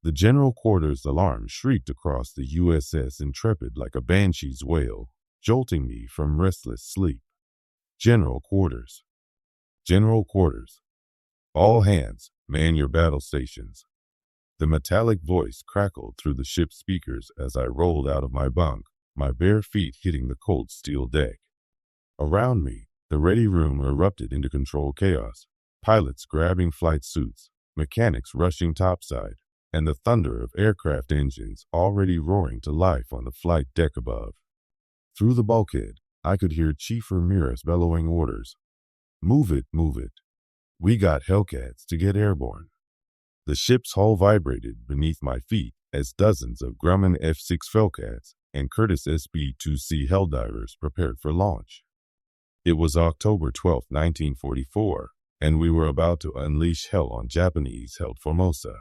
The general quarters alarm shrieked across the USS Intrepid like a banshee's wail, jolting me from restless sleep. General quarters. General quarters. All hands, man your battle stations. The metallic voice crackled through the ship's speakers as I rolled out of my bunk, my bare feet hitting the cold steel deck. Around me, the ready room erupted into control chaos, pilots grabbing flight suits, mechanics rushing topside, and the thunder of aircraft engines already roaring to life on the flight deck above. Through the bulkhead, I could hear Chief Ramirez bellowing orders. Move it, move it. We got Hellcats to get airborne. The ship's hull vibrated beneath my feet as dozens of Grumman F6 Hellcats and Curtiss SB-2C Helldivers prepared for launch. It was October 12, 1944, and we were about to unleash hell on Japanese-held Formosa.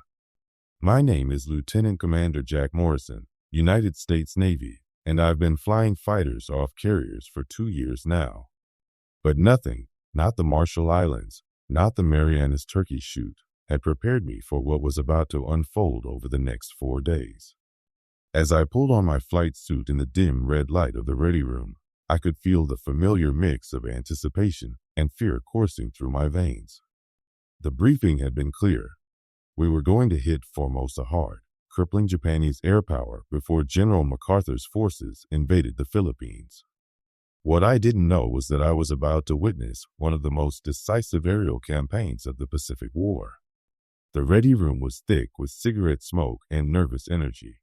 My name is Lieutenant Commander Jack Morrison, United States Navy, and I've been flying fighters off carriers for 2 years now. But nothing, not the Marshall Islands, not the Marianas Turkey Shoot, had prepared me for what was about to unfold over the next 4 days. As I pulled on my flight suit in the dim red light of the ready room, I could feel the familiar mix of anticipation and fear coursing through my veins. The briefing had been clear. We were going to hit Formosa hard, crippling Japanese air power before General MacArthur's forces invaded the Philippines. What I didn't know was that I was about to witness one of the most decisive aerial campaigns of the Pacific War. The ready room was thick with cigarette smoke and nervous energy.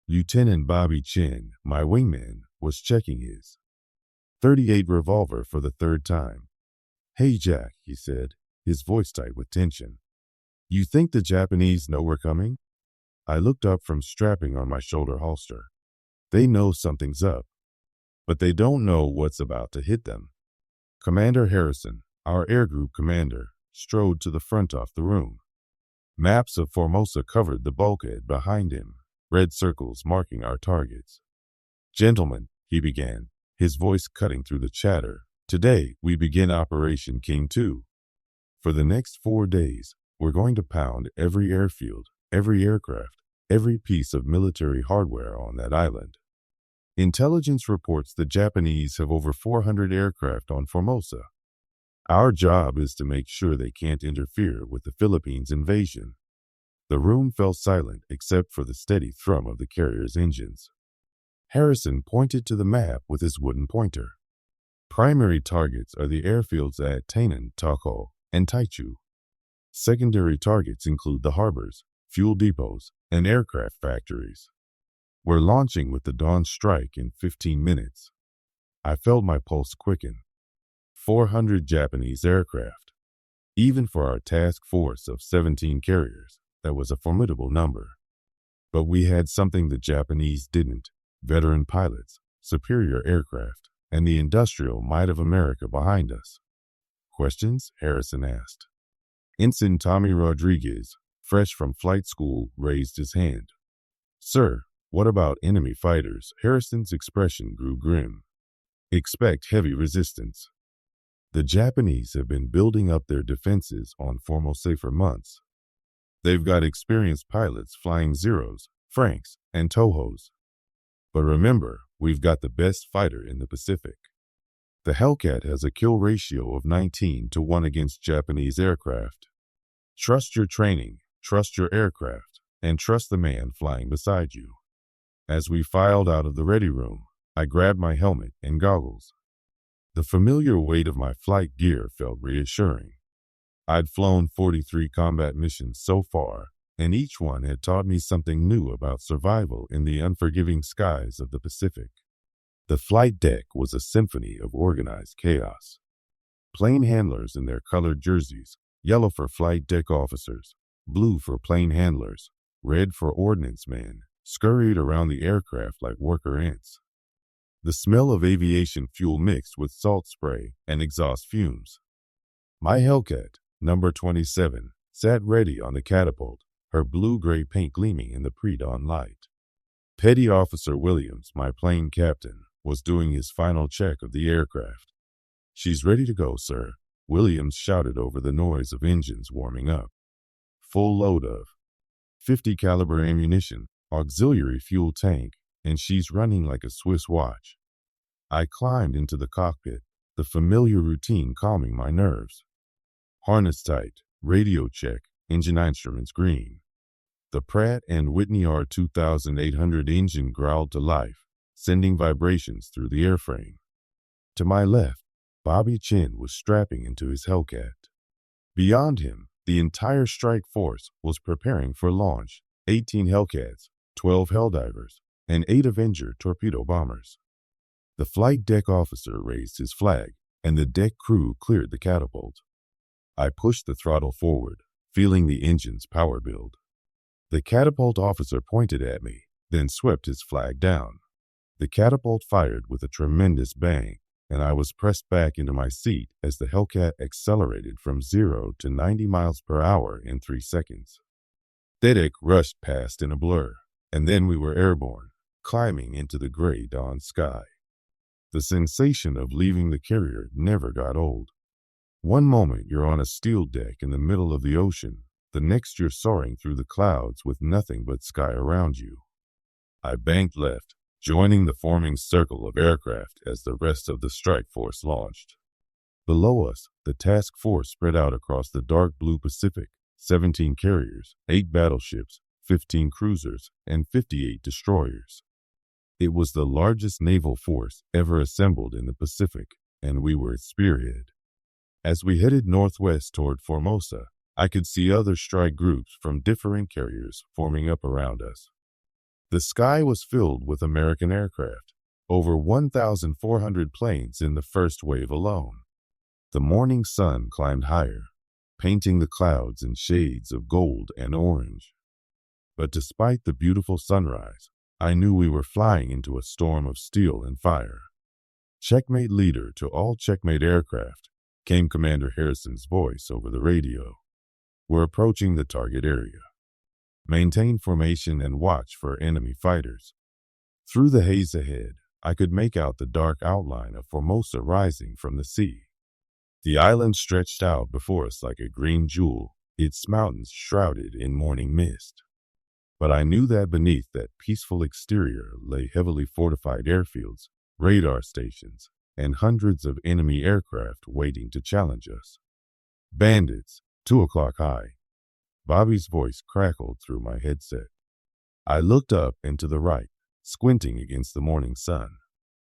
Lieutenant Bobby Chin, my wingman, was checking his .38 revolver for the third time. "Hey, Jack," he said, his voice tight with tension. "You think the Japanese know we're coming?" I looked up from strapping on my shoulder holster. They know something's up, but they don't know what's about to hit them. Commander Harrison, our air group commander, strode to the front of the room. Maps of Formosa covered the bulkhead behind him, red circles marking our targets. "Gentlemen," he began, his voice cutting through the chatter, "today we begin Operation King 2. For the next 4 days, we're going to pound every airfield, every aircraft, every piece of military hardware on that island. Intelligence reports the Japanese have over 400 aircraft on Formosa. Our job is to make sure they can't interfere with the Philippines invasion." The room fell silent except for the steady thrum of the carrier's engines. Harrison pointed to the map with his wooden pointer. "Primary targets are the airfields at Tainan, Tako, and Taichu. Secondary targets include the harbors, fuel depots, and aircraft factories. We're launching with the dawn strike in 15 minutes. I felt my pulse quicken. 400 Japanese aircraft. Even for our task force of 17 carriers, that was a formidable number. But we had something the Japanese didn't: veteran pilots, superior aircraft, and the industrial might of America behind us. "Questions?" Harrison asked. Ensign Tommy Rodriguez, fresh from flight school, raised his hand. "Sir, what about enemy fighters?" Harrison's expression grew grim. "Expect heavy resistance. The Japanese have been building up their defenses on Formosa for months. They've got experienced pilots flying Zeros, Franks, and Tohos. But remember, we've got the best fighter in the Pacific. The Hellcat has a kill ratio of 19-1 against Japanese aircraft. Trust your training, trust your aircraft, and trust the man flying beside you." As we filed out of the ready room, I grabbed my helmet and goggles. The familiar weight of my flight gear felt reassuring. I'd flown 43 combat missions so far, and each one had taught me something new about survival in the unforgiving skies of the Pacific. The flight deck was a symphony of organized chaos. Plane handlers in their colored jerseys, yellow for flight deck officers, blue for plane handlers, red for ordnance men, scurried around the aircraft like worker ants. The smell of aviation fuel mixed with salt spray and exhaust fumes. My Hellcat, number 27, sat ready on the catapult, her blue-gray paint gleaming in the pre-dawn light. Petty Officer Williams, my plane captain, was doing his final check of the aircraft. "She's ready to go, sir," Williams shouted over the noise of engines warming up. "Full load of .50 caliber ammunition, auxiliary fuel tank, and she's running like a Swiss watch. I climbed into the cockpit, the familiar routine calming my nerves. Harness tight, radio check, engine instruments green. The Pratt & Whitney R2800 engine growled to life, sending vibrations through the airframe. To my left, Bobby Chin was strapping into his Hellcat. Beyond him, the entire strike force was preparing for launch, 18 Hellcats, 12 Helldivers, and 8 Avenger torpedo bombers. The flight deck officer raised his flag, and the deck crew cleared the catapult. I pushed the throttle forward, feeling the engine's power build. The catapult officer pointed at me, then swept his flag down. The catapult fired with a tremendous bang, and I was pressed back into my seat as the Hellcat accelerated from 0 to 90 miles per hour in 3 seconds. Deck rushed past in a blur, and then we were airborne, climbing into the gray dawn sky. The sensation of leaving the carrier never got old. One moment you're on a steel deck in the middle of the ocean, the next you're soaring through the clouds with nothing but sky around you. I banked left, joining the forming circle of aircraft as the rest of the strike force launched. Below us, the task force spread out across the dark blue Pacific, 17 carriers, 8 battleships, 15 cruisers, and 58 destroyers. It was the largest naval force ever assembled in the Pacific, and we were its spearhead. As we headed northwest toward Formosa, I could see other strike groups from differing carriers forming up around us. The sky was filled with American aircraft, over 1,400 planes in the first wave alone. The morning sun climbed higher, painting the clouds in shades of gold and orange. But despite the beautiful sunrise, I knew we were flying into a storm of steel and fire. Checkmate leader to all checkmate aircraft, came Commander Harrison's voice over the radio. We're approaching the target area. Maintain formation and watch for enemy fighters. Through the haze ahead, I could make out the dark outline of Formosa rising from the sea. The island stretched out before us like a green jewel, its mountains shrouded in morning mist. But I knew that beneath that peaceful exterior lay heavily fortified airfields, radar stations, and hundreds of enemy aircraft waiting to challenge us. Bandits, 2 o'clock high. Bobby's voice crackled through my headset. I looked up and to the right, squinting against the morning sun.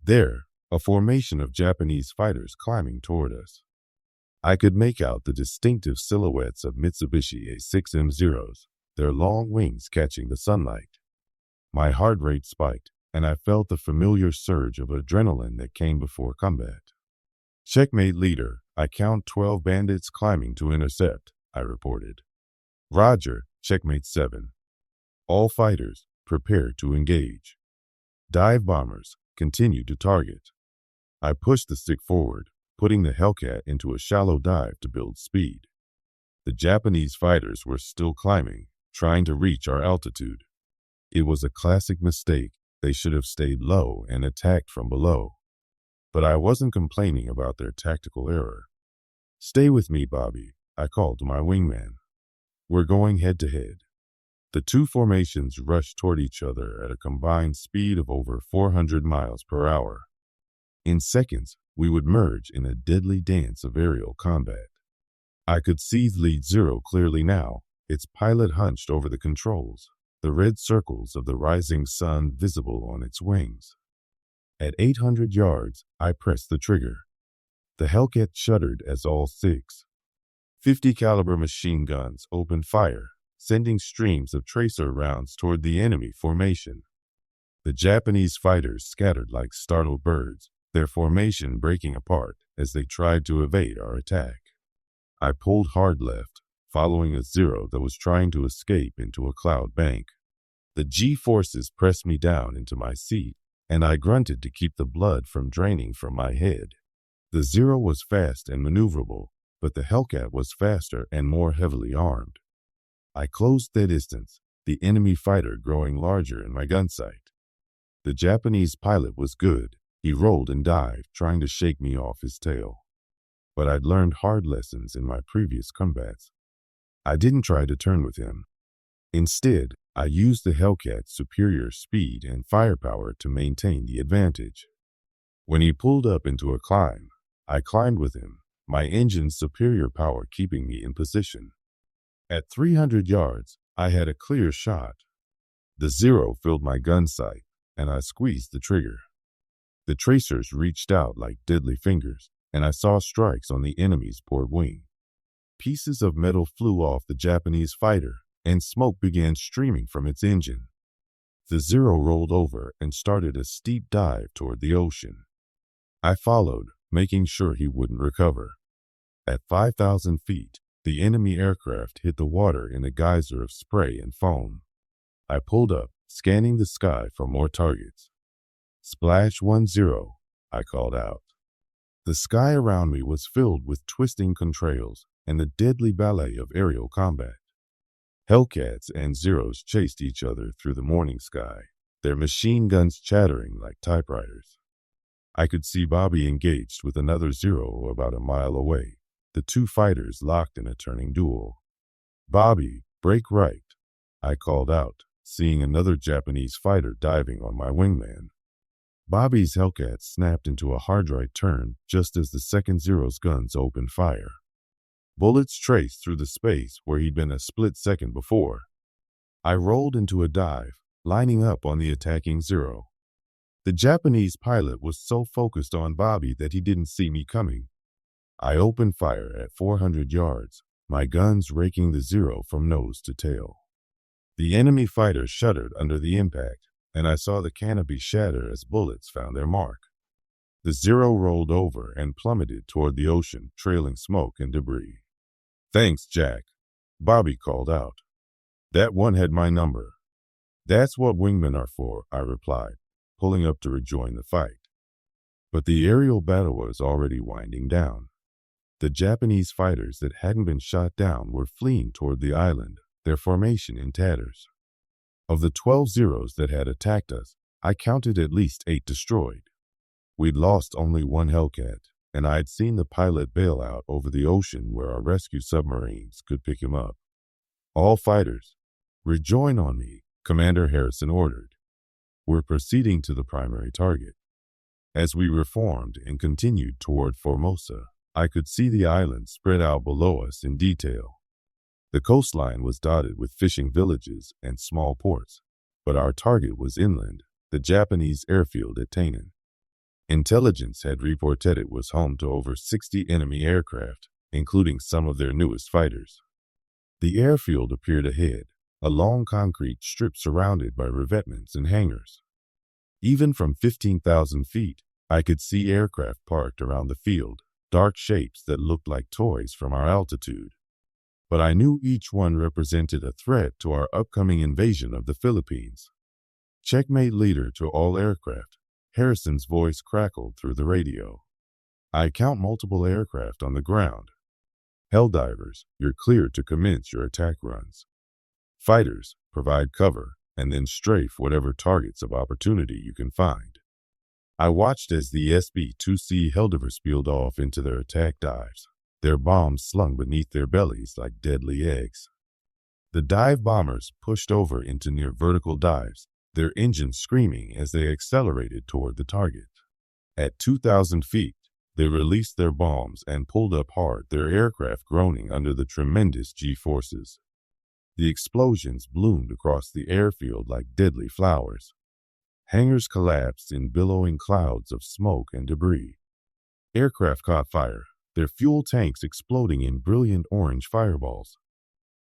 There, a formation of Japanese fighters climbing toward us. I could make out the distinctive silhouettes of Mitsubishi A6M Zeros, their long wings catching the sunlight. My heart rate spiked, and I felt the familiar surge of adrenaline that came before combat. Checkmate leader, I count 12 bandits climbing to intercept, I reported. Roger, checkmate 7. All fighters, prepare to engage. Dive bombers, continue to target. I pushed the stick forward, putting the Hellcat into a shallow dive to build speed. The Japanese fighters were still climbing, trying to reach our altitude. It was a classic mistake. They should have stayed low and attacked from below. But I wasn't complaining about their tactical error. Stay with me, Bobby, I called to my wingman. We're going head to head. The two formations rushed toward each other at a combined speed of over 400 miles per hour. In seconds, we would merge in a deadly dance of aerial combat. I could see Lead Zero clearly now, its pilot hunched over the controls, the red circles of the rising sun visible on its wings. At 800 yards, I pressed the trigger. The Hellcat shuddered as all 6 .50 caliber machine guns opened fire, sending streams of tracer rounds toward the enemy formation. The Japanese fighters scattered like startled birds, their formation breaking apart as they tried to evade our attack. I pulled hard left, following a Zero that was trying to escape into a cloud bank. The G-forces pressed me down into my seat, and I grunted to keep the blood from draining from my head. The Zero was fast and maneuverable, but the Hellcat was faster and more heavily armed. I closed the distance, the enemy fighter growing larger in my gun sight. The Japanese pilot was good. He rolled and dived, trying to shake me off his tail. But I'd learned hard lessons in my previous combats. I didn't try to turn with him. Instead, I used the Hellcat's superior speed and firepower to maintain the advantage. When he pulled up into a climb, I climbed with him, my engine's superior power keeping me in position. At 300 yards, I had a clear shot. The Zero filled my gun sight, and I squeezed the trigger. The tracers reached out like deadly fingers, and I saw strikes on the enemy's port wing. Pieces of metal flew off the Japanese fighter, and smoke began streaming from its engine. The Zero rolled over and started a steep dive toward the ocean. I followed, making sure he wouldn't recover. At 5,000 feet, the enemy aircraft hit the water in a geyser of spray and foam. I pulled up, scanning the sky for more targets. "Splash 10," I called out. The sky around me was filled with twisting contrails and the deadly ballet of aerial combat. Hellcats and Zeros chased each other through the morning sky, their machine guns chattering like typewriters. I could see Bobby engaged with another Zero about a mile away, the two fighters locked in a turning duel. "Bobby, break right," I called out, seeing another Japanese fighter diving on my wingman. Bobby's Hellcat snapped into a hard right turn just as the second Zero's guns opened fire. Bullets traced through the space where he'd been a split second before. I rolled into a dive, lining up on the attacking Zero. The Japanese pilot was so focused on Bobby that he didn't see me coming. I opened fire at 400 yards, my guns raking the Zero from nose to tail. The enemy fighter shuddered under the impact, and I saw the canopy shatter as bullets found their mark. The Zero rolled over and plummeted toward the ocean, trailing smoke and debris. "Thanks, Jack," Bobby called out. "That one had my number." "That's what wingmen are for," I replied, pulling up to rejoin the fight. But the aerial battle was already winding down. The Japanese fighters that hadn't been shot down were fleeing toward the island, their formation in tatters. Of the 12 Zeros that had attacked us, I counted at least 8 destroyed. We'd lost only one Hellcat, and I'd seen the pilot bail out over the ocean where our rescue submarines could pick him up. "All fighters, rejoin on me," Commander Harrison ordered. "We're proceeding to the primary target." As we reformed and continued toward Formosa, I could see the island spread out below us in detail. The coastline was dotted with fishing villages and small ports, but our target was inland, the Japanese airfield at Taiwan. Intelligence had reported it was home to over 60 enemy aircraft, including some of their newest fighters. The airfield appeared ahead, a long concrete strip surrounded by revetments and hangars. Even from 15,000 feet, I could see aircraft parked around the field, dark shapes that looked like toys from our altitude. But I knew each one represented a threat to our upcoming invasion of the Philippines. "Checkmate leader to all aircraft," Harrison's voice crackled through the radio. "I count multiple aircraft on the ground. Helldivers, you're cleared to commence your attack runs. Fighters, provide cover, and then strafe whatever targets of opportunity you can find." I watched as the SB-2C Helldivers spilled off into their attack dives, their bombs slung beneath their bellies like deadly eggs. The dive bombers pushed over into near vertical dives, their engines screaming as they accelerated toward the target. At 2,000 feet, they released their bombs and pulled up hard, their aircraft groaning under the tremendous G-forces. The explosions bloomed across the airfield like deadly flowers. Hangars collapsed in billowing clouds of smoke and debris. Aircraft caught fire, their fuel tanks exploding in brilliant orange fireballs.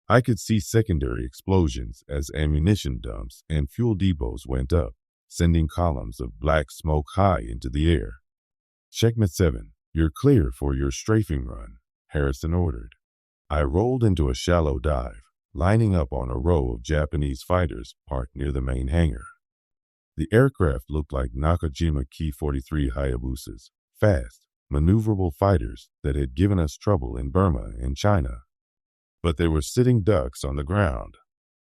I could see secondary explosions as ammunition dumps and fuel depots went up, sending columns of black smoke high into the air. "Checkmate 7, you're clear for your strafing run," Harrison ordered. I rolled into a shallow dive, lining up on a row of Japanese fighters parked near the main hangar. The aircraft looked like Nakajima Ki-43 Hayabusas, fast, maneuverable fighters that had given us trouble in Burma and China. But they were sitting ducks on the ground.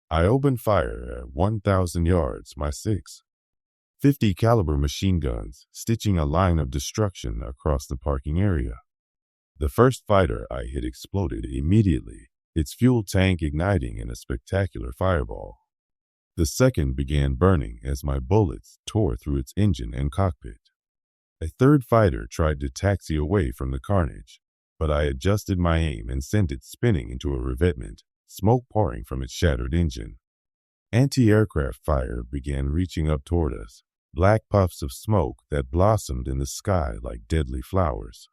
I opened fire at 1,000 yards, my 6.50 caliber machine guns stitching a line of destruction across the parking area. The first fighter I hit exploded immediately, its fuel tank igniting in a spectacular fireball. The second began burning as my bullets tore through its engine and cockpit. A third fighter tried to taxi away from the carnage, but I adjusted my aim and sent it spinning into a revetment, smoke pouring from its shattered engine. Anti-aircraft fire began reaching up toward us, black puffs of smoke that blossomed in the sky like deadly flowers.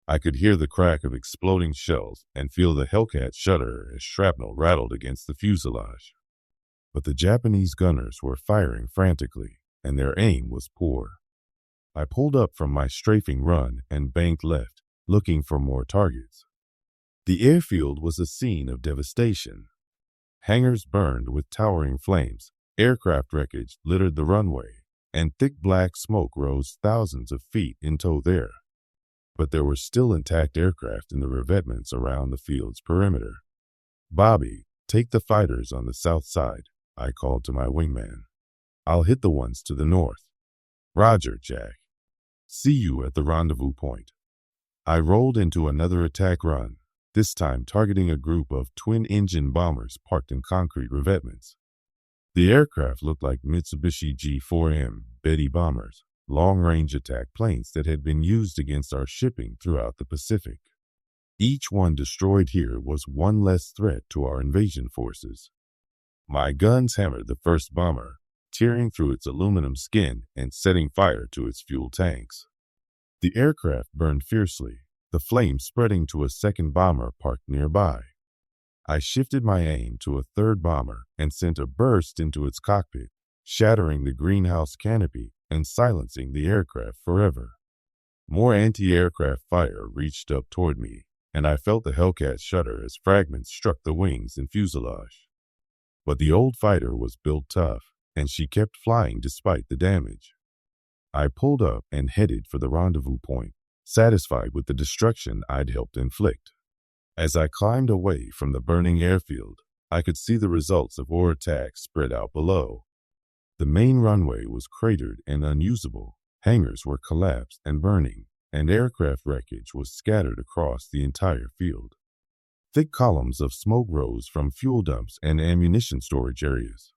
I could hear the crack of exploding shells and feel the Hellcat shudder as shrapnel rattled against the fuselage. But the Japanese gunners were firing frantically, and their aim was poor. I pulled up from my strafing run and banked left, looking for more targets. The airfield was a scene of devastation. Hangars burned with towering flames, aircraft wreckage littered the runway, and thick black smoke rose thousands of feet in tow there. But there were still intact aircraft in the revetments around the field's perimeter. "Bobby, take the fighters on the south side," I called to my wingman. "I'll hit the ones to the north." "Roger, Jack. See you at the rendezvous point." I rolled into another attack run, this time targeting a group of twin-engine bombers parked in concrete revetments. The aircraft looked like Mitsubishi G4M Betty bombers, long-range attack planes that had been used against our shipping throughout the Pacific. Each one destroyed here was one less threat to our invasion forces. My guns hammered the first bomber, tearing through its aluminum skin and setting fire to its fuel tanks. The aircraft burned fiercely, the flames spreading to a second bomber parked nearby. I shifted my aim to a third bomber and sent a burst into its cockpit, shattering the greenhouse canopy and silencing the aircraft forever. More anti-aircraft fire reached up toward me, and I felt the Hellcat shudder as fragments struck the wings and fuselage. But the old fighter was built tough, and she kept flying despite the damage. I pulled up and headed for the rendezvous point, satisfied with the destruction I'd helped inflict. As I climbed away from the burning airfield, I could see the results of our attack spread out below. The main runway was cratered and unusable, hangars were collapsed and burning, and aircraft wreckage was scattered across the entire field. Thick columns of smoke rose from fuel dumps and ammunition storage areas.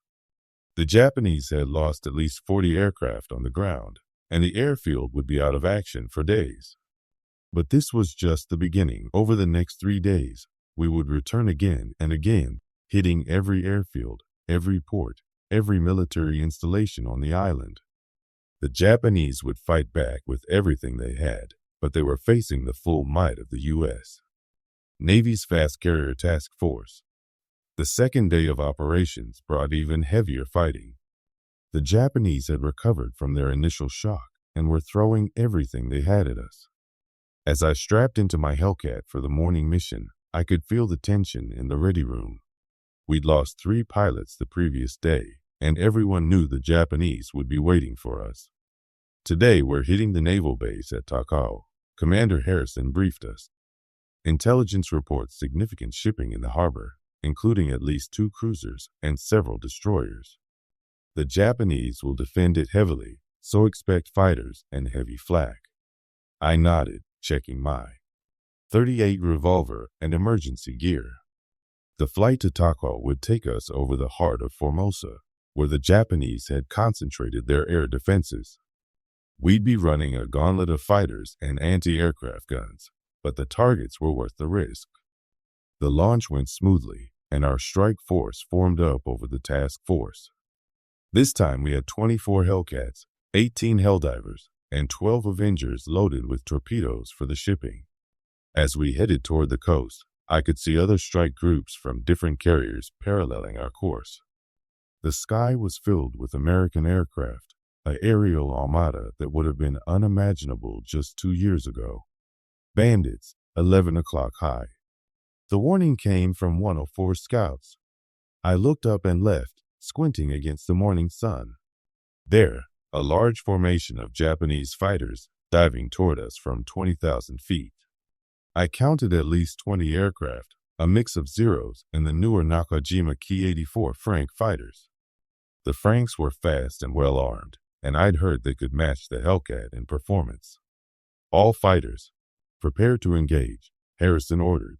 The Japanese had lost at least 40 aircraft on the ground, and the airfield would be out of action for days. But this was just the beginning. Over the next 3 days, we would return again and again, hitting every airfield, every port, every military installation on the island. The Japanese would fight back with everything they had, but they were facing the full might of the U.S. Navy's Fast Carrier Task Force. The second day of operations brought even heavier fighting. The Japanese had recovered from their initial shock and were throwing everything they had at us. As I strapped into my Hellcat for the morning mission, I could feel the tension in the ready room. We'd lost 3 pilots the previous day, and everyone knew the Japanese would be waiting for us. Today we're hitting the naval base at Takao. Commander Harrison briefed us. Intelligence reports significant shipping in the harbor, including at least 2 cruisers and several destroyers. The Japanese will defend it heavily, so expect fighters and heavy flak. I nodded, checking my .38 revolver and emergency gear. The flight to Takao would take us over the heart of Formosa, where the Japanese had concentrated their air defenses. We'd be running a gauntlet of fighters and anti-aircraft guns, but the targets were worth the risk. The launch went smoothly, and our strike force formed up over the task force. This time we had 24 Hellcats, 18 Helldivers, and 12 Avengers loaded with torpedoes for the shipping. As we headed toward the coast, I could see other strike groups from different carriers paralleling our course. The sky was filled with American aircraft, an aerial armada that would have been unimaginable just 2 years ago. Bandits, 11 o'clock high. The warning came from 104 Scouts. I looked up and left, squinting against the morning sun. There, a large formation of Japanese fighters diving toward us from 20,000 feet. I counted at least 20 aircraft, a mix of Zeros and the newer Nakajima Ki-84 Frank fighters. The Franks were fast and well armed, and I'd heard they could match the Hellcat in performance. All fighters, prepare to engage, Harrison ordered.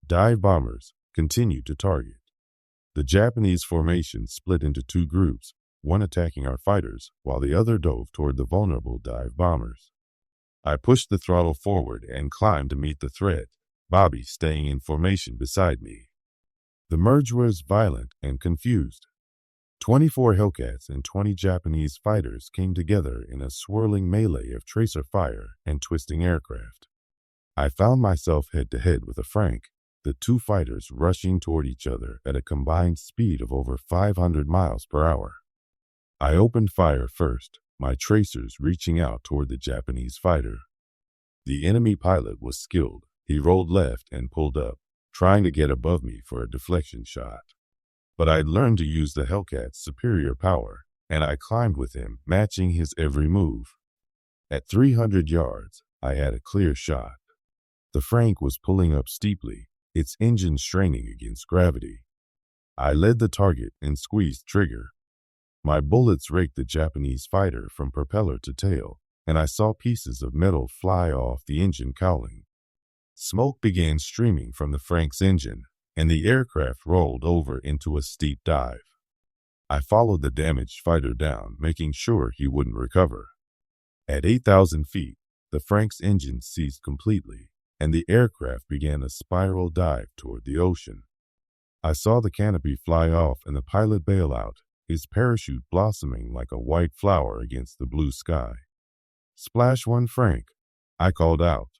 Dive bombers continued to target. The Japanese formation split into two groups, one attacking our fighters, while the other dove toward the vulnerable dive bombers. I pushed the throttle forward and climbed to meet the threat, Bobby staying in formation beside me. The merge was violent and confused. 24 Hellcats and 20 Japanese fighters came together in a swirling melee of tracer fire and twisting aircraft. I found myself head-to-head with a Frank, the two fighters rushing toward each other at a combined speed of over 500 miles per hour. I opened fire first, my tracers reaching out toward the Japanese fighter. The enemy pilot was skilled. He rolled left and pulled up, trying to get above me for a deflection shot. But I'd learned to use the Hellcat's superior power, and I climbed with him, matching his every move. At 300 yards, I had a clear shot. The Frank was pulling up steeply, its engine straining against gravity. I led the target and squeezed trigger. My bullets raked the Japanese fighter from propeller to tail, and I saw pieces of metal fly off the engine cowling. Smoke began streaming from the Frank's engine, and the aircraft rolled over into a steep dive. I followed the damaged fighter down, making sure he wouldn't recover. At 8,000 feet, the Frank's engine ceased completely, and the aircraft began a spiral dive toward the ocean. I saw the canopy fly off and the pilot bail out, his parachute blossoming like a white flower against the blue sky. "Splash one, Frank," I called out.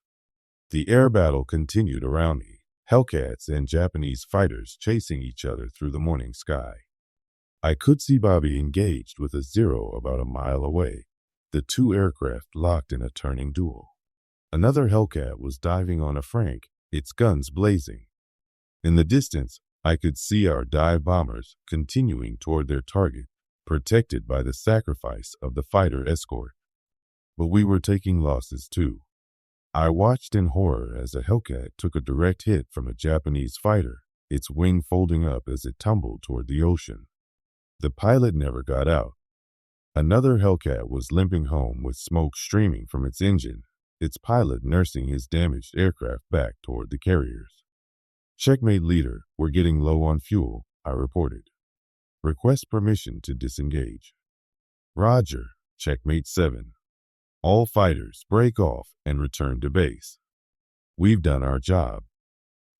The air battle continued around me, Hellcats and Japanese fighters chasing each other through the morning sky. I could see Bobby engaged with a Zero about a mile away, the two aircraft locked in a turning duel. Another Hellcat was diving on a Frank, its guns blazing. In the distance, I could see our dive bombers continuing toward their target, protected by the sacrifice of the fighter escort. But we were taking losses too. I watched in horror as a Hellcat took a direct hit from a Japanese fighter, its wing folding up as it tumbled toward the ocean. The pilot never got out. Another Hellcat was limping home with smoke streaming from its engine, its pilot nursing his damaged aircraft back toward the carriers. "Checkmate leader, we're getting low on fuel," I reported. "Request permission to disengage." "Roger, Checkmate 7. All fighters break off and return to base. We've done our job."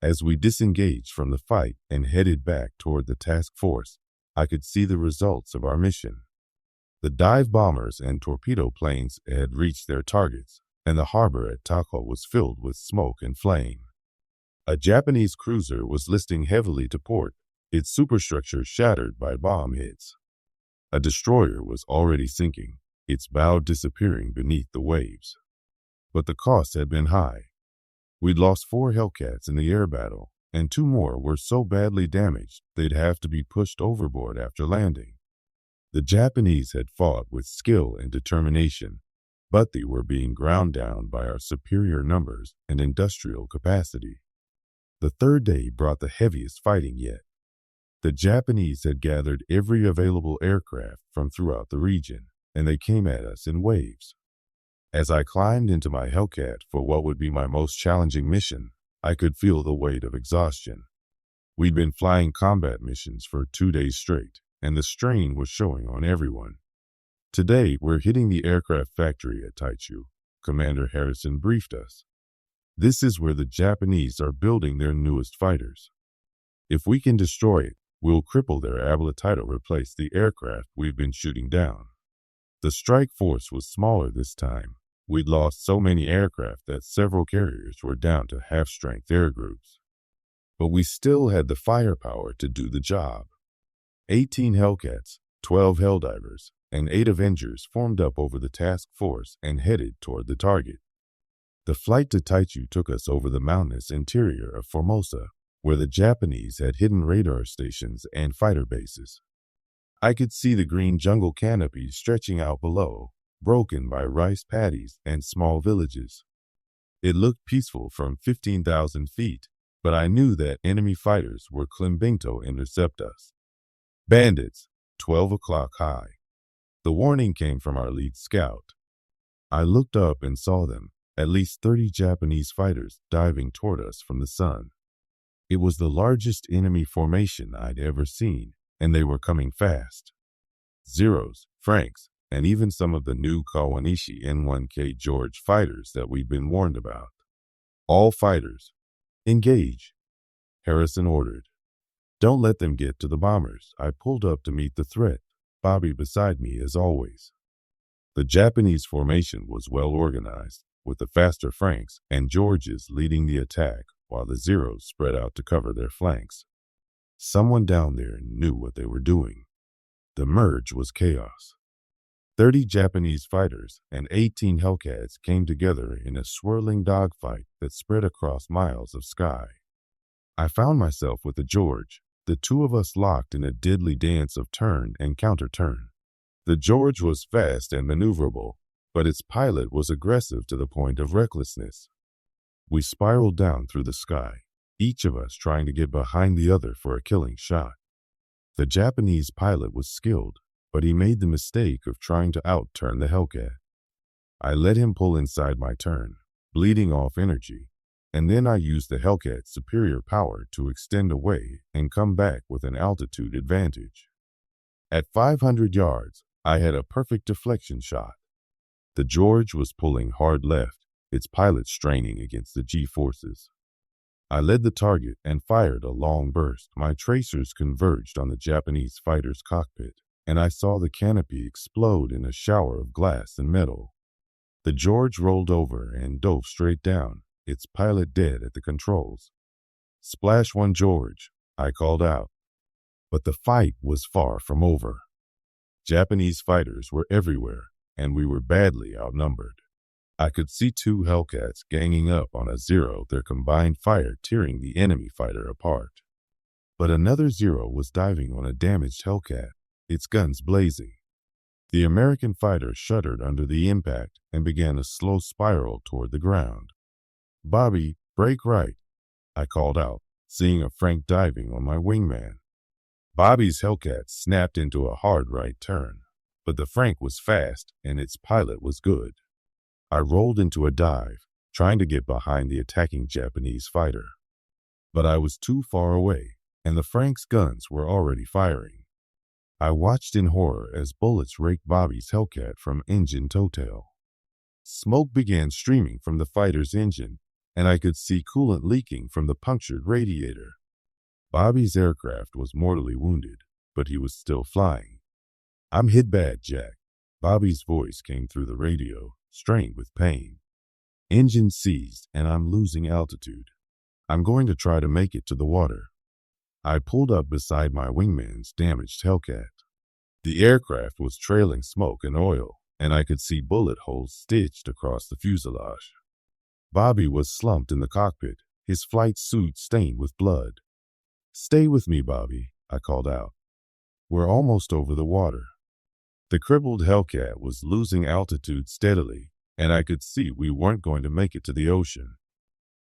As we disengaged from the fight and headed back toward the task force, I could see the results of our mission. The dive bombers and torpedo planes had reached their targets, and the harbor at Tako was filled with smoke and flame. A Japanese cruiser was listing heavily to port, its superstructure shattered by bomb hits. A destroyer was already sinking, its bow disappearing beneath the waves. But the cost had been high. We'd lost 4 Hellcats in the air battle, and 2 more were so badly damaged they'd have to be pushed overboard after landing. The Japanese had fought with skill and determination, but they were being ground down by our superior numbers and industrial capacity. The third day brought the heaviest fighting yet. The Japanese had gathered every available aircraft from throughout the region, and they came at us in waves. As I climbed into my Hellcat for what would be my most challenging mission, I could feel the weight of exhaustion. We'd been flying combat missions for 2 days straight, and the strain was showing on everyone. "Today, we're hitting the aircraft factory at Taichu," Commander Harrison briefed us. "This is where the Japanese are building their newest fighters. If we can destroy it, we'll cripple their ability to replace the aircraft we've been shooting down." The strike force was smaller this time. We'd lost so many aircraft that several carriers were down to half-strength air groups. But we still had the firepower to do the job. 18 Hellcats, 12 Helldivers, and 8 Avengers formed up over the task force and headed toward the target. The flight to Taichu took us over the mountainous interior of Formosa, where the Japanese had hidden radar stations and fighter bases. I could see the green jungle canopy stretching out below, broken by rice paddies and small villages. It looked peaceful from 15,000 feet, but I knew that enemy fighters were claiming to intercept us. "Bandits, 12 o'clock high." The warning came from our lead scout. I looked up and saw them, at least 30 Japanese fighters diving toward us from the sun. It was the largest enemy formation I'd ever seen, and they were coming fast. Zeros, Franks, and even some of the new Kawanishi N1K George fighters that we'd been warned about. All fighters, engage, Harrison ordered. Don't let them get to the bombers. I pulled up to meet the threat, Bobby beside me as always. The Japanese formation was well organized, with the faster Franks and Georges leading the attack while the Zeros spread out to cover their flanks. Someone down there knew what they were doing. The merge was chaos. 30 Japanese fighters and 18 Hellcats came together in a swirling dogfight that spread across miles of sky. I found myself with the George, the two of us locked in a deadly dance of turn and counter-turn. The George was fast and maneuverable, but its pilot was aggressive to the point of recklessness. We spiraled down through the sky, each of us trying to get behind the other for a killing shot. The Japanese pilot was skilled, but he made the mistake of trying to out-turn the Hellcat. I let him pull inside my turn, bleeding off energy, and then I used the Hellcat's superior power to extend away and come back with an altitude advantage. At 500 yards, I had a perfect deflection shot. The George was pulling hard left, its pilot straining against the G-forces. I led the target and fired a long burst. My tracers converged on the Japanese fighter's cockpit, and I saw the canopy explode in a shower of glass and metal. The George rolled over and dove straight down, its pilot dead at the controls. "Splash one, George," I called out. But the fight was far from over. Japanese fighters were everywhere, and we were badly outnumbered. I could see two Hellcats ganging up on a Zero, their combined fire tearing the enemy fighter apart. But another Zero was diving on a damaged Hellcat, its guns blazing. The American fighter shuddered under the impact and began a slow spiral toward the ground. "Bobby, brake right," I called out, seeing a Frank diving on my wingman. Bobby's Hellcat snapped into a hard right turn, but the Frank was fast and its pilot was good. I rolled into a dive, trying to get behind the attacking Japanese fighter. But I was too far away, and the Frank's guns were already firing. I watched in horror as bullets raked Bobby's Hellcat from engine toe tail. Smoke began streaming from the fighter's engine, and I could see coolant leaking from the punctured radiator. Bobby's aircraft was mortally wounded, but he was still flying. "I'm hit bad, Jack." Bobby's voice came through the radio, strained with pain. "Engine seized, and I'm losing altitude. I'm going to try to make it to the water." I pulled up beside my wingman's damaged Hellcat. The aircraft was trailing smoke and oil, and I could see bullet holes stitched across the fuselage. Bobby was slumped in the cockpit, his flight suit stained with blood. "Stay with me, Bobby," I called out. "We're almost over the water." The crippled Hellcat was losing altitude steadily, and I could see we weren't going to make it to the ocean.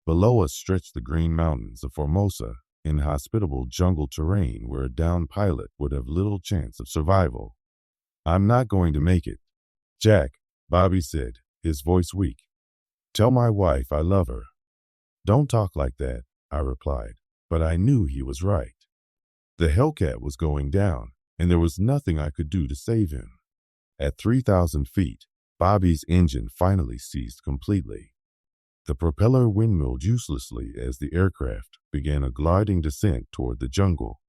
Below us stretched the green mountains of Formosa, inhospitable jungle terrain where a downed pilot would have little chance of survival. "I'm not going to make it." "Jack," Bobby said, his voice weak. "Tell my wife I love her." "Don't talk like that," I replied, but I knew he was right. The Hellcat was going down, and there was nothing I could do to save him. At 3,000 feet, Bobby's engine finally ceased completely. The propeller windmilled uselessly as the aircraft began a gliding descent toward the jungle.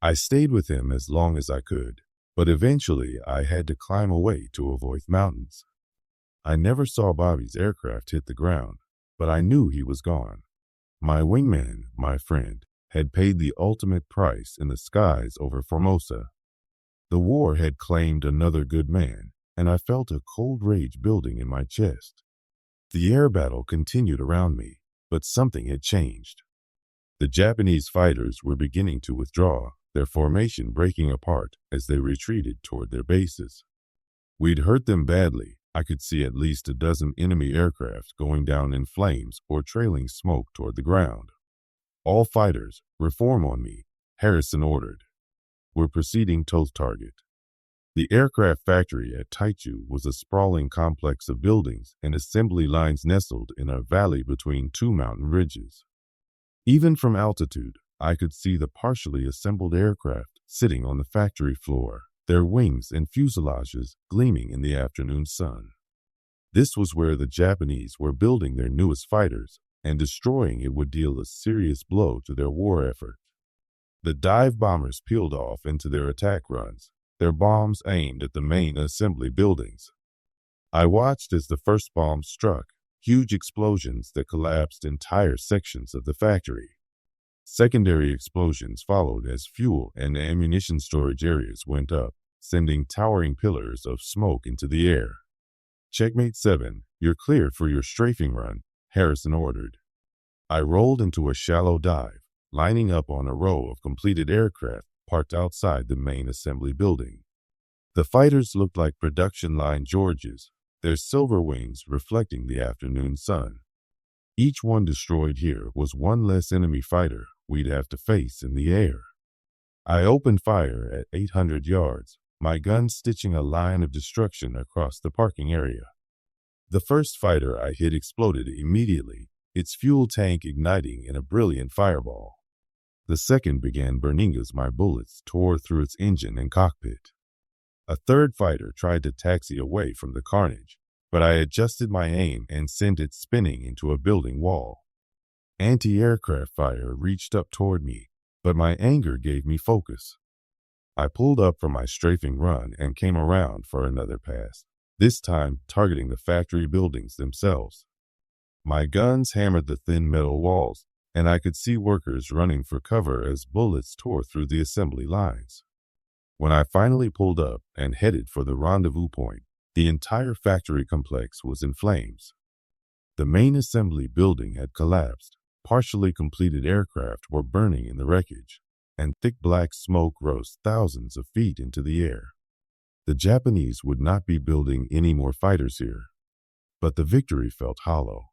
I stayed with him as long as I could, but eventually I had to climb away to avoid mountains. I never saw Bobby's aircraft hit the ground, but I knew he was gone. My wingman, my friend, had paid the ultimate price in the skies over Formosa. The war had claimed another good man, and I felt a cold rage building in my chest. The air battle continued around me, but something had changed. The Japanese fighters were beginning to withdraw, their formation breaking apart as they retreated toward their bases. We'd hurt them badly. I could see at least a dozen enemy aircraft going down in flames or trailing smoke toward the ground. "All fighters, reform on me," Harrison ordered. "We're proceeding to target." The aircraft factory at Taichu was a sprawling complex of buildings and assembly lines nestled in a valley between two mountain ridges. Even from altitude, I could see the partially assembled aircraft sitting on the factory floor, their wings and fuselages gleaming in the afternoon sun. This was where the Japanese were building their newest fighters, and destroying it would deal a serious blow to their war effort. The dive bombers peeled off into their attack runs, their bombs aimed at the main assembly buildings. I watched as the first bomb struck, huge explosions that collapsed entire sections of the factory. Secondary explosions followed as fuel and ammunition storage areas went up, sending towering pillars of smoke into the air. "Checkmate 7, you're clear for your strafing run," Harrison ordered. I rolled into a shallow dive, lining up on a row of completed aircraft parked outside the main assembly building. The fighters looked like production line Georges, their silver wings reflecting the afternoon sun. Each one destroyed here was one less enemy fighter we'd have to face in the air. I opened fire at 800 yards, my gun stitching a line of destruction across the parking area. The first fighter I hit exploded immediately, its fuel tank igniting in a brilliant fireball. The second began burning as my bullets tore through its engine and cockpit. A third fighter tried to taxi away from the carnage, but I adjusted my aim and sent it spinning into a building wall. Anti-aircraft fire reached up toward me, but my anger gave me focus. I pulled up from my strafing run and came around for another pass, this time targeting the factory buildings themselves. My guns hammered the thin metal walls, and I could see workers running for cover as bullets tore through the assembly lines. When I finally pulled up and headed for the rendezvous point, the entire factory complex was in flames. The main assembly building had collapsed, partially completed aircraft were burning in the wreckage, and thick black smoke rose thousands of feet into the air. The Japanese would not be building any more fighters here, but the victory felt hollow.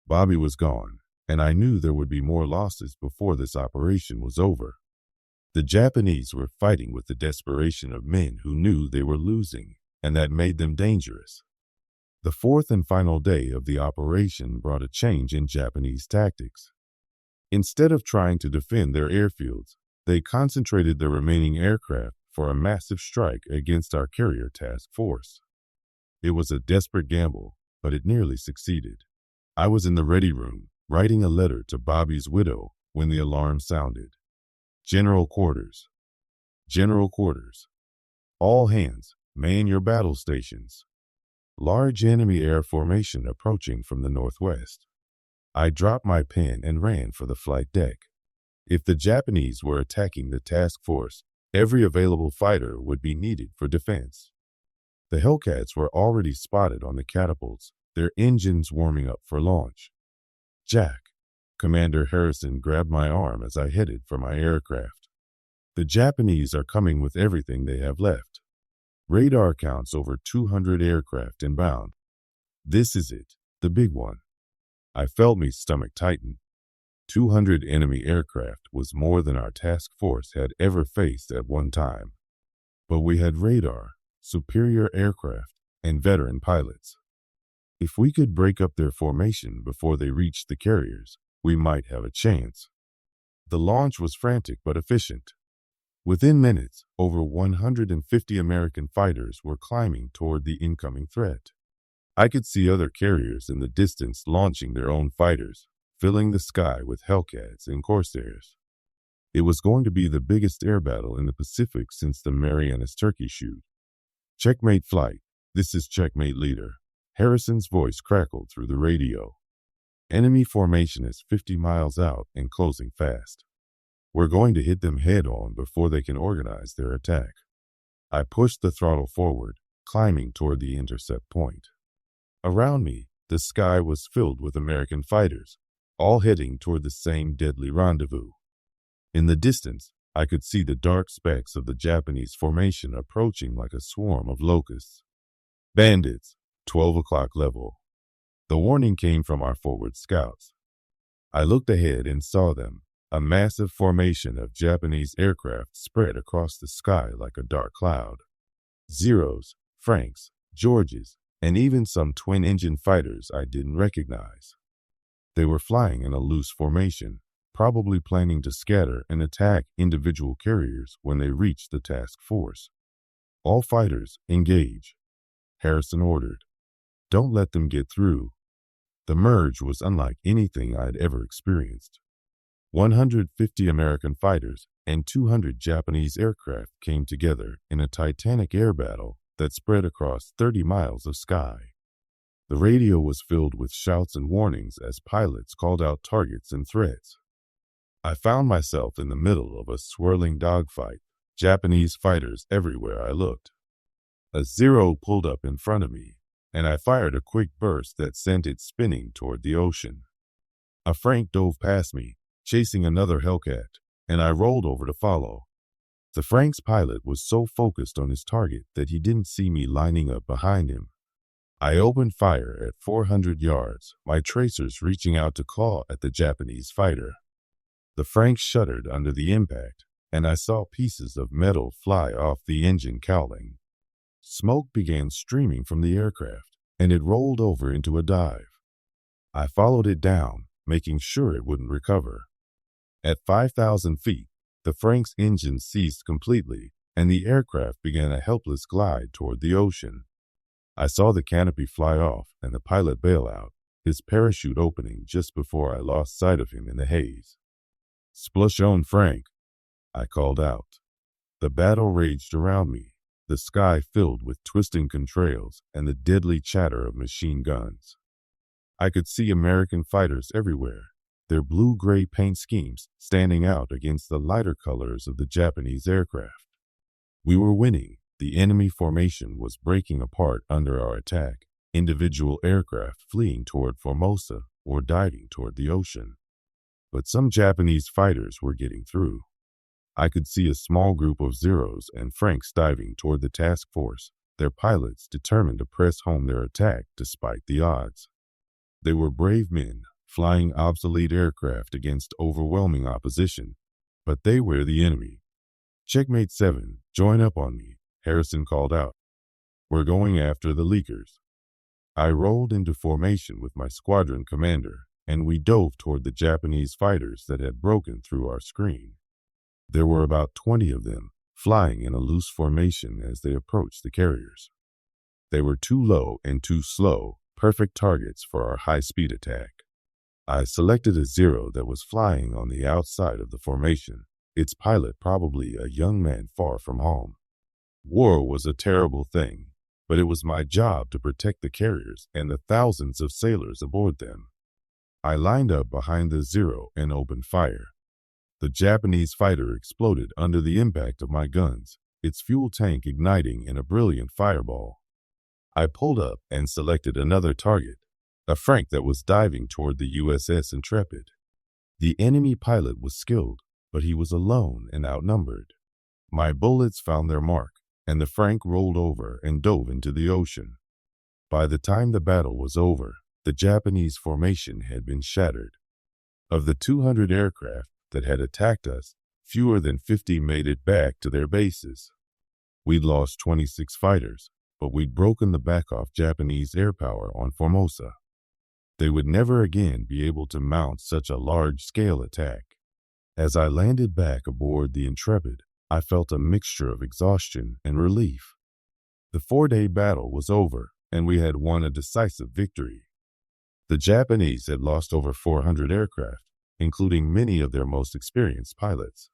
Bobby was gone, and I knew there would be more losses before this operation was over. The Japanese were fighting with the desperation of men who knew they were losing, and that made them dangerous. The fourth and final day of the operation brought a change in Japanese tactics. Instead of trying to defend their airfields, they concentrated their remaining aircraft for a massive strike against our carrier task force. It was a desperate gamble, but it nearly succeeded. I was in the ready room, writing a letter to Bobby's widow when the alarm sounded. General quarters. General quarters. All hands, man your battle stations. Large enemy air formation approaching from the northwest. I dropped my pen and ran for the flight deck. If the Japanese were attacking the task force, every available fighter would be needed for defense. The Hellcats were already spotted on the catapults, their engines warming up for launch. "Jack," Commander Harrison grabbed my arm as I headed for my aircraft. "The Japanese are coming with everything they have left. Radar counts over 200 aircraft inbound. This is it, the big one." I felt my stomach tighten. 200 enemy aircraft was more than our task force had ever faced at one time. But we had radar, superior aircraft, and veteran pilots. If we could break up their formation before they reached the carriers, we might have a chance. The launch was frantic but efficient. Within minutes, over 150 American fighters were climbing toward the incoming threat. I could see other carriers in the distance launching their own fighters, filling the sky with Hellcats and Corsairs. It was going to be the biggest air battle in the Pacific since the Marianas Turkey shoot. "Checkmate flight, this is Checkmate leader." Harrison's voice crackled through the radio. "Enemy formation is 50 miles out and closing fast. We're going to hit them head on before they can organize their attack." I pushed the throttle forward, climbing toward the intercept point. Around me, the sky was filled with American fighters, all heading toward the same deadly rendezvous. In the distance, I could see the dark specks of the Japanese formation approaching like a swarm of locusts. "Bandits, 12 o'clock level." The warning came from our forward scouts. I looked ahead and saw them, a massive formation of Japanese aircraft spread across the sky like a dark cloud. Zeros, Franks, Georges, and even some twin-engine fighters I didn't recognize. They were flying in a loose formation, probably planning to scatter and attack individual carriers when they reached the task force. All fighters, engage, Harrison ordered. Don't let them get through. The merge was unlike anything I had ever experienced. 150 American fighters and 200 Japanese aircraft came together in a titanic air battle that spread across 30 miles of sky. The radio was filled with shouts and warnings as pilots called out targets and threats. I found myself in the middle of a swirling dogfight, Japanese fighters everywhere I looked. A Zero pulled up in front of me, and I fired a quick burst that sent it spinning toward the ocean. A Frank dove past me, chasing another Hellcat, and I rolled over to follow. The Frank's pilot was so focused on his target that he didn't see me lining up behind him. I opened fire at 400 yards, my tracers reaching out to claw at the Japanese fighter. The Frank shuddered under the impact, and I saw pieces of metal fly off the engine cowling. Smoke began streaming from the aircraft, and it rolled over into a dive. I followed it down, making sure it wouldn't recover. At 5,000 feet, the Frank's engine ceased completely, and the aircraft began a helpless glide toward the ocean. I saw the canopy fly off and the pilot bail out, his parachute opening just before I lost sight of him in the haze. "Splush on, Frank," I called out. The battle raged around me, the sky filled with twisting contrails and the deadly chatter of machine guns. I could see American fighters everywhere, their blue-gray paint schemes standing out against the lighter colors of the Japanese aircraft. We were winning. The enemy formation was breaking apart under our attack, individual aircraft fleeing toward Formosa or diving toward the ocean. But some Japanese fighters were getting through. I could see a small group of Zeros and Franks diving toward the task force, their pilots determined to press home their attack despite the odds. They were brave men, flying obsolete aircraft against overwhelming opposition, but they were the enemy. "Checkmate 7, join up on me," Harrison called out. "We're going after the leakers." I rolled into formation with my squadron commander, and we dove toward the Japanese fighters that had broken through our screen. There were about 20 of them, flying in a loose formation as they approached the carriers. They were too low and too slow, perfect targets for our high-speed attack. I selected a Zero that was flying on the outside of the formation, its pilot probably a young man far from home. War was a terrible thing, but it was my job to protect the carriers and the thousands of sailors aboard them. I lined up behind the Zero and opened fire. The Japanese fighter exploded under the impact of my guns, its fuel tank igniting in a brilliant fireball. I pulled up and selected another target, a Frank that was diving toward the USS Intrepid. The enemy pilot was skilled, but he was alone and outnumbered. My bullets found their mark, and the Frank rolled over and dove into the ocean. By the time the battle was over, the Japanese formation had been shattered. Of the 200 aircraft that had attacked us, fewer than 50 made it back to their bases. We'd lost 26 fighters, but we'd broken the back off Japanese airpower on Formosa. They would never again be able to mount such a large-scale attack. As I landed back aboard the Intrepid, I felt a mixture of exhaustion and relief. The 4-day battle was over, and we had won a decisive victory. The Japanese had lost over 400 aircraft, including many of their most experienced pilots.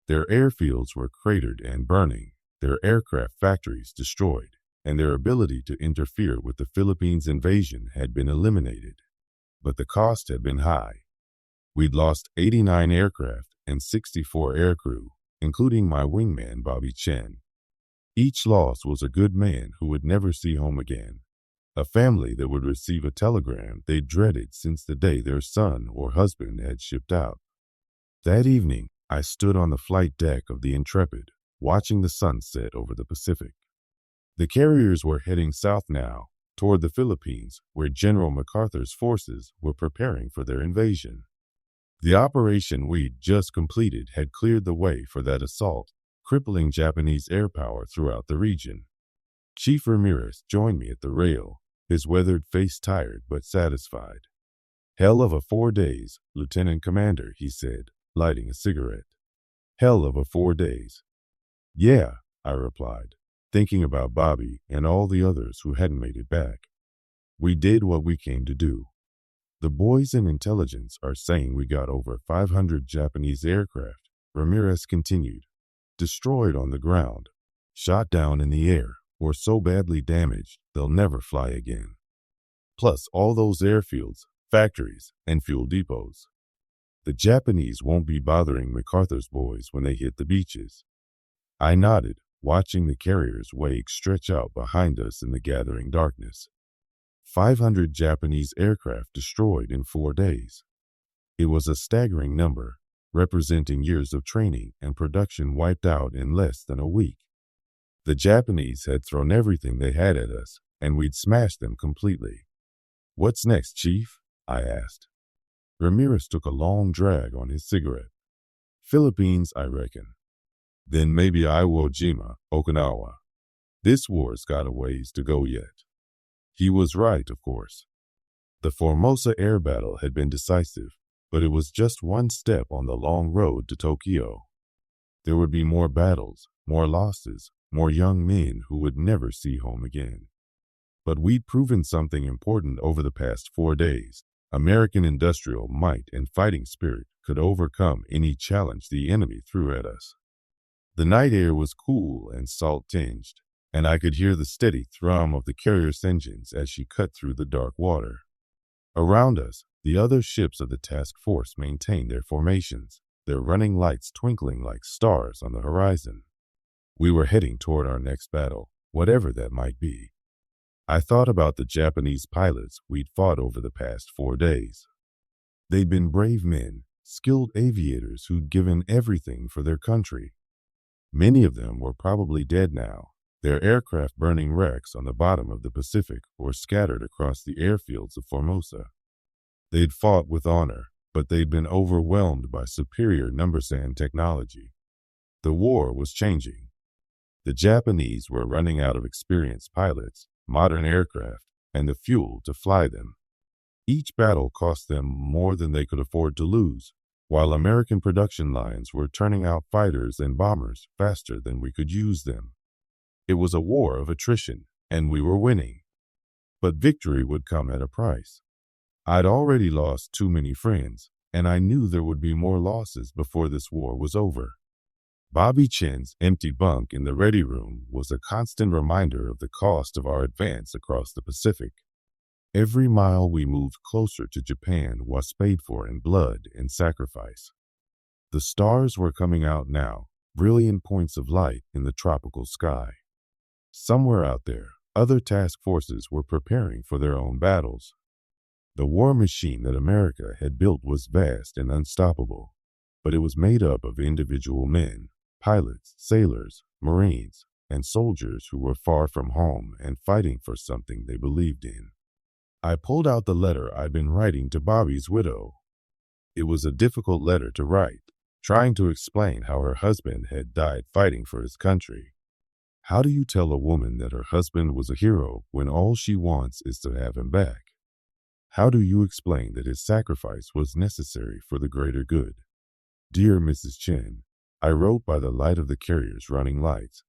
Their airfields were cratered and burning, their aircraft factories destroyed, and their ability to interfere with the Philippines invasion had been eliminated. But the cost had been high. We'd lost 89 aircraft and 64 aircrew, including my wingman Bobby Chen. Each loss was a good man who would never see home again, a family that would receive a telegram they dreaded since the day their son or husband had shipped out. That evening, I stood on the flight deck of the Intrepid, watching the sun set over the Pacific. The carriers were heading south now, toward the Philippines, where General MacArthur's forces were preparing for their invasion. The operation we'd just completed had cleared the way for that assault, crippling Japanese air power throughout the region. Chief Ramirez joined me at the rail, his weathered face tired but satisfied. Hell of a 4 days, Lieutenant Commander, he said, lighting a cigarette. Hell of a 4 days. Yeah, I replied, thinking about Bobby and all the others who hadn't made it back. We did what we came to do. The boys in intelligence are saying we got over 500 Japanese aircraft, Ramirez continued, destroyed on the ground, shot down in the air, or so badly damaged they'll never fly again. Plus all those airfields, factories, and fuel depots. The Japanese won't be bothering MacArthur's boys when they hit the beaches. I nodded, watching the carrier's wake stretch out behind us in the gathering darkness. 500 Japanese aircraft destroyed in 4 days. It was a staggering number, representing years of training and production wiped out in less than a week. The Japanese had thrown everything they had at us, and we'd smashed them completely. What's next, Chief? I asked. Ramirez took a long drag on his cigarette. Philippines, I reckon. Then maybe Iwo Jima, Okinawa. This war's got a ways to go yet. He was right, of course. The Formosa Air Battle had been decisive, but it was just one step on the long road to Tokyo. There would be more battles, more losses, more young men who would never see home again. But we'd proven something important over the past 4 days. American industrial might and fighting spirit could overcome any challenge the enemy threw at us. The night air was cool and salt-tinged, and I could hear the steady thrum of the carrier's engines as she cut through the dark water. Around us, the other ships of the task force maintained their formations, their running lights twinkling like stars on the horizon. We were heading toward our next battle, whatever that might be. I thought about the Japanese pilots we'd fought over the past 4 days. They'd been brave men, skilled aviators who'd given everything for their country. Many of them were probably dead now, their aircraft burning wrecks on the bottom of the Pacific or scattered across the airfields of Formosa. They'd fought with honor, but they'd been overwhelmed by superior numbers and technology. The war was changing. The Japanese were running out of experienced pilots, modern aircraft, and the fuel to fly them. Each battle cost them more than they could afford to lose, while American production lines were turning out fighters and bombers faster than we could use them. It was a war of attrition, and we were winning. But victory would come at a price. I'd already lost too many friends, and I knew there would be more losses before this war was over. Bobby Chin's empty bunk in the ready room was a constant reminder of the cost of our advance across the Pacific. Every mile we moved closer to Japan was paid for in blood and sacrifice. The stars were coming out now, brilliant points of light in the tropical sky. Somewhere out there, other task forces were preparing for their own battles. The war machine that America had built was vast and unstoppable, but it was made up of individual men. Pilots, sailors, Marines, and soldiers who were far from home and fighting for something they believed in. I pulled out the letter I'd been writing to Bobby's widow. It was a difficult letter to write, trying to explain how her husband had died fighting for his country. How do you tell a woman that her husband was a hero when all she wants is to have him back? How do you explain that his sacrifice was necessary for the greater good? Dear Mrs. Chin, I wrote by the light of the carrier's running lights.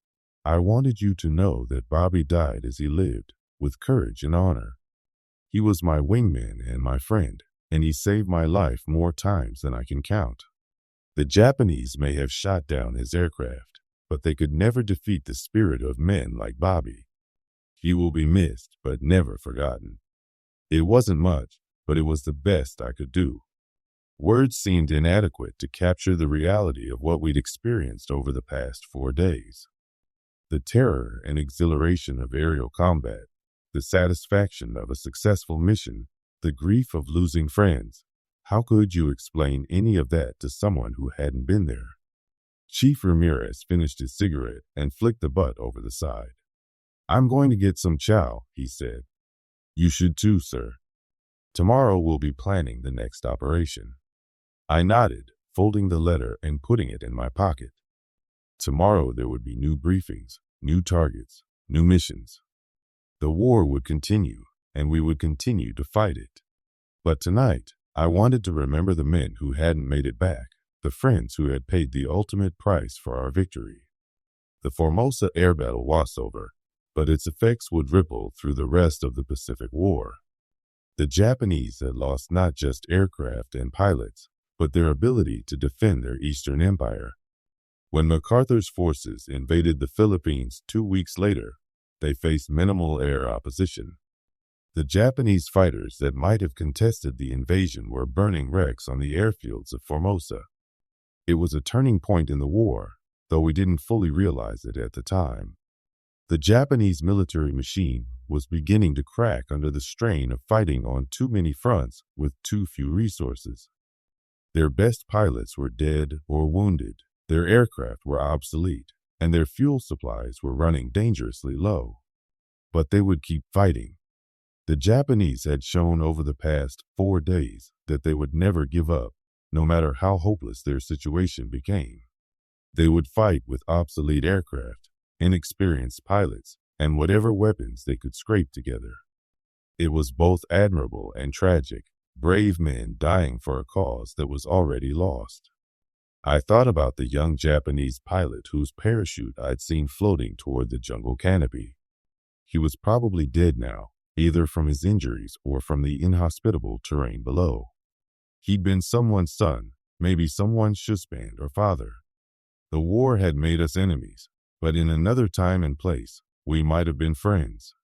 I wanted you to know that Bobby died as he lived, with courage and honor. He was my wingman and my friend, and he saved my life more times than I can count. The Japanese may have shot down his aircraft, but they could never defeat the spirit of men like Bobby. He will be missed, but never forgotten. It wasn't much, but it was the best I could do. Words seemed inadequate to capture the reality of what we'd experienced over the past 4 days. The terror and exhilaration of aerial combat, the satisfaction of a successful mission, the grief of losing friends. How could you explain any of that to someone who hadn't been there? Chief Ramirez finished his cigarette and flicked the butt over the side. I'm going to get some chow, he said. You should too, sir. Tomorrow we'll be planning the next operation. I nodded, folding the letter and putting it in my pocket. Tomorrow there would be new briefings, new targets, new missions. The war would continue, and we would continue to fight it. But tonight, I wanted to remember the men who hadn't made it back, the friends who had paid the ultimate price for our victory. The Formosa Air Battle was over, but its effects would ripple through the rest of the Pacific War. The Japanese had lost not just aircraft and pilots, but their ability to defend their eastern empire. When MacArthur's forces invaded the Philippines 2 weeks later, they faced minimal air opposition. The Japanese fighters that might have contested the invasion were burning wrecks on the airfields of Formosa. It was a turning point in the war, though we didn't fully realize it at the time. The Japanese military machine was beginning to crack under the strain of fighting on too many fronts with too few resources. Their best pilots were dead or wounded, their aircraft were obsolete, and their fuel supplies were running dangerously low. But they would keep fighting. The Japanese had shown over the past 4 days that they would never give up, no matter how hopeless their situation became. They would fight with obsolete aircraft, inexperienced pilots, and whatever weapons they could scrape together. It was both admirable and tragic, brave men dying for a cause that was already lost. I thought about the young Japanese pilot whose parachute I'd seen floating toward the jungle canopy. He was probably dead now, either from his injuries or from the inhospitable terrain below. He'd been someone's son, maybe someone's husband or father. The war had made us enemies, but in another time and place, we might have been friends.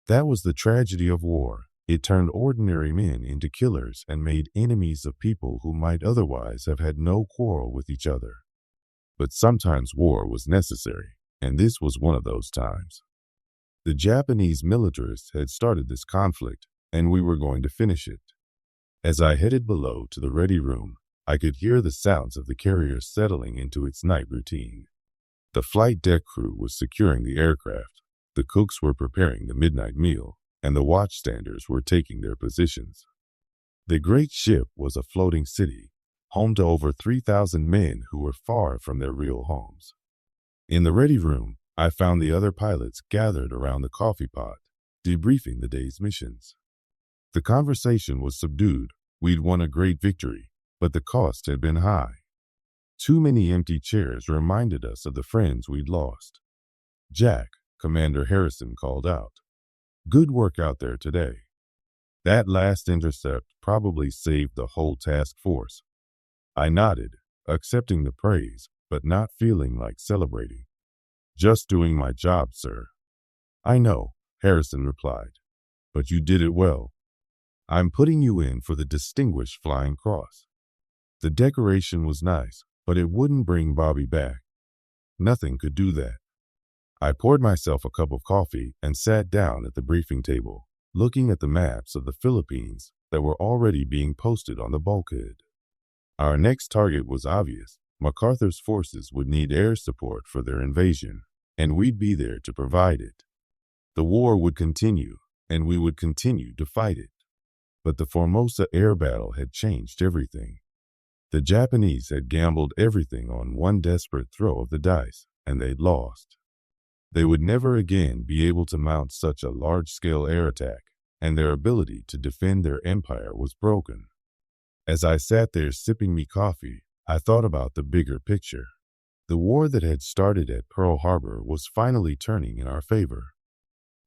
That was the tragedy of war. It turned ordinary men into killers and made enemies of people who might otherwise have had no quarrel with each other. But sometimes war was necessary, and this was one of those times. The Japanese militarists had started this conflict, and we were going to finish it. As I headed below to the ready room, I could hear the sounds of the carrier settling into its night routine. The flight deck crew was securing the aircraft, the cooks were preparing the midnight meal, and the watchstanders were taking their positions. The great ship was a floating city, home to over 3,000 men who were far from their real homes. In the ready room, I found the other pilots gathered around the coffee pot, debriefing the day's missions. The conversation was subdued. We'd won a great victory, but the cost had been high. Too many empty chairs reminded us of the friends we'd lost. Jack, Commander Harrison, called out, "Good work out there today." That last intercept probably saved the whole task force. I nodded, accepting the praise, but not feeling like celebrating. "Just doing my job, sir." "I know," Harrison replied, "but you did it well. I'm putting you in for the Distinguished Flying Cross." The decoration was nice, but it wouldn't bring Bobby back. Nothing could do that. I poured myself a cup of coffee and sat down at the briefing table, looking at the maps of the Philippines that were already being posted on the bulkhead. Our next target was obvious. MacArthur's forces would need air support for their invasion, and we'd be there to provide it. The war would continue, and we would continue to fight it. But the Formosa Air Battle had changed everything. The Japanese had gambled everything on one desperate throw of the dice, and they'd lost. They would never again be able to mount such a large-scale air attack, and their ability to defend their empire was broken. As I sat there sipping me coffee, I thought about the bigger picture. The war that had started at Pearl Harbor was finally turning in our favor.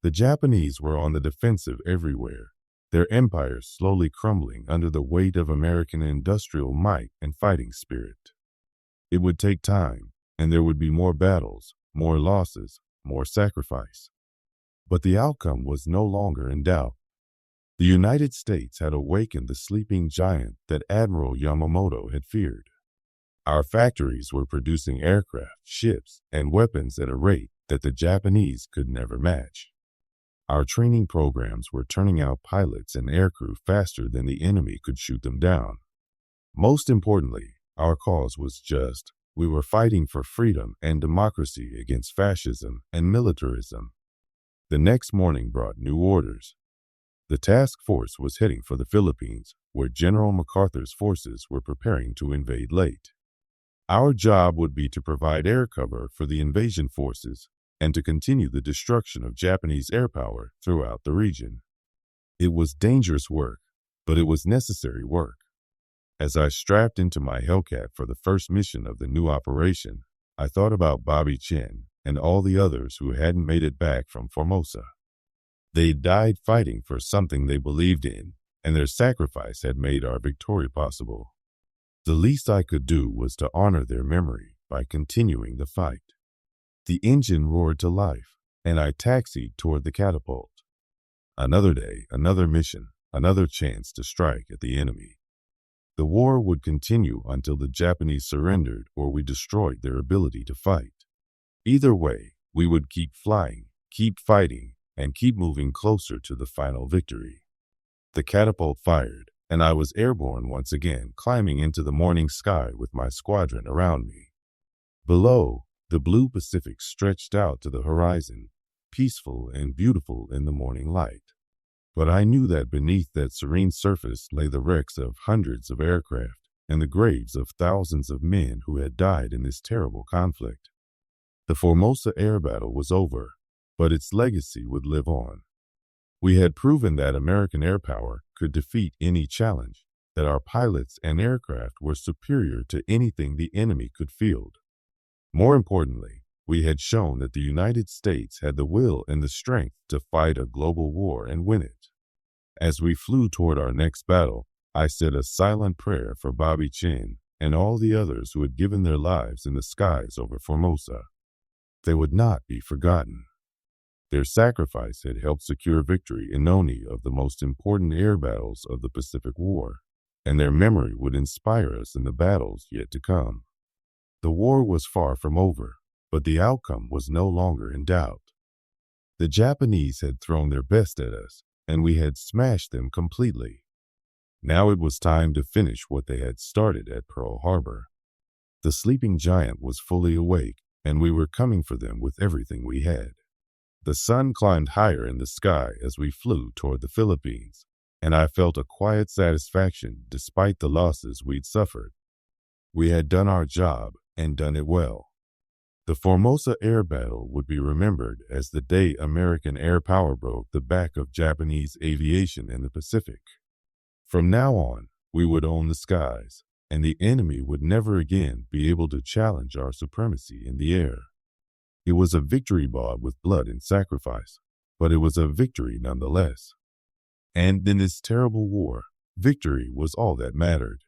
The Japanese were on the defensive everywhere, their empires slowly crumbling under the weight of American industrial might and fighting spirit. It would take time, and there would be more battles, more losses, more sacrifice. But the outcome was no longer in doubt. The United States had awakened the sleeping giant that Admiral Yamamoto had feared. Our factories were producing aircraft, ships, and weapons at a rate that the Japanese could never match. Our training programs were turning out pilots and aircrew faster than the enemy could shoot them down. Most importantly, our cause was just. We were fighting for freedom and democracy against fascism and militarism. The next morning brought new orders. The task force was heading for the Philippines, where General MacArthur's forces were preparing to invade late. Our job would be to provide air cover for the invasion forces and to continue the destruction of Japanese air power throughout the region. It was dangerous work, but it was necessary work. As I strapped into my Hellcat for the first mission of the new operation, I thought about Bobby Chin and all the others who hadn't made it back from Formosa. They died fighting for something they believed in, and their sacrifice had made our victory possible. The least I could do was to honor their memory by continuing the fight. The engine roared to life, and I taxied toward the catapult. Another day, another mission, another chance to strike at the enemy. The war would continue until the Japanese surrendered or we destroyed their ability to fight. Either way, we would keep flying, keep fighting, and keep moving closer to the final victory. The catapult fired, and I was airborne once again, climbing into the morning sky with my squadron around me. Below, the blue Pacific stretched out to the horizon, peaceful and beautiful in the morning light. But I knew that beneath that serene surface lay the wrecks of hundreds of aircraft and the graves of thousands of men who had died in this terrible conflict. The Formosa Air Battle was over, but its legacy would live on. We had proven that American airpower could defeat any challenge, that our pilots and aircraft were superior to anything the enemy could field. More importantly, we had shown that the United States had the will and the strength to fight a global war and win it. As we flew toward our next battle, I said a silent prayer for Bobby Chin and all the others who had given their lives in the skies over Formosa. They would not be forgotten. Their sacrifice had helped secure victory in many of the most important air battles of the Pacific War, and their memory would inspire us in the battles yet to come. The war was far from over, but the outcome was no longer in doubt. The Japanese had thrown their best at us, and we had smashed them completely. Now it was time to finish what they had started at Pearl Harbor. The sleeping giant was fully awake, and we were coming for them with everything we had. The sun climbed higher in the sky as we flew toward the Philippines, and I felt a quiet satisfaction despite the losses we'd suffered. We had done our job and done it well. The Formosa Air Battle would be remembered as the day American air power broke the back of Japanese aviation in the Pacific. From now on, we would own the skies, and the enemy would never again be able to challenge our supremacy in the air. It was a victory bought with blood and sacrifice, but it was a victory nonetheless. And in this terrible war, victory was all that mattered.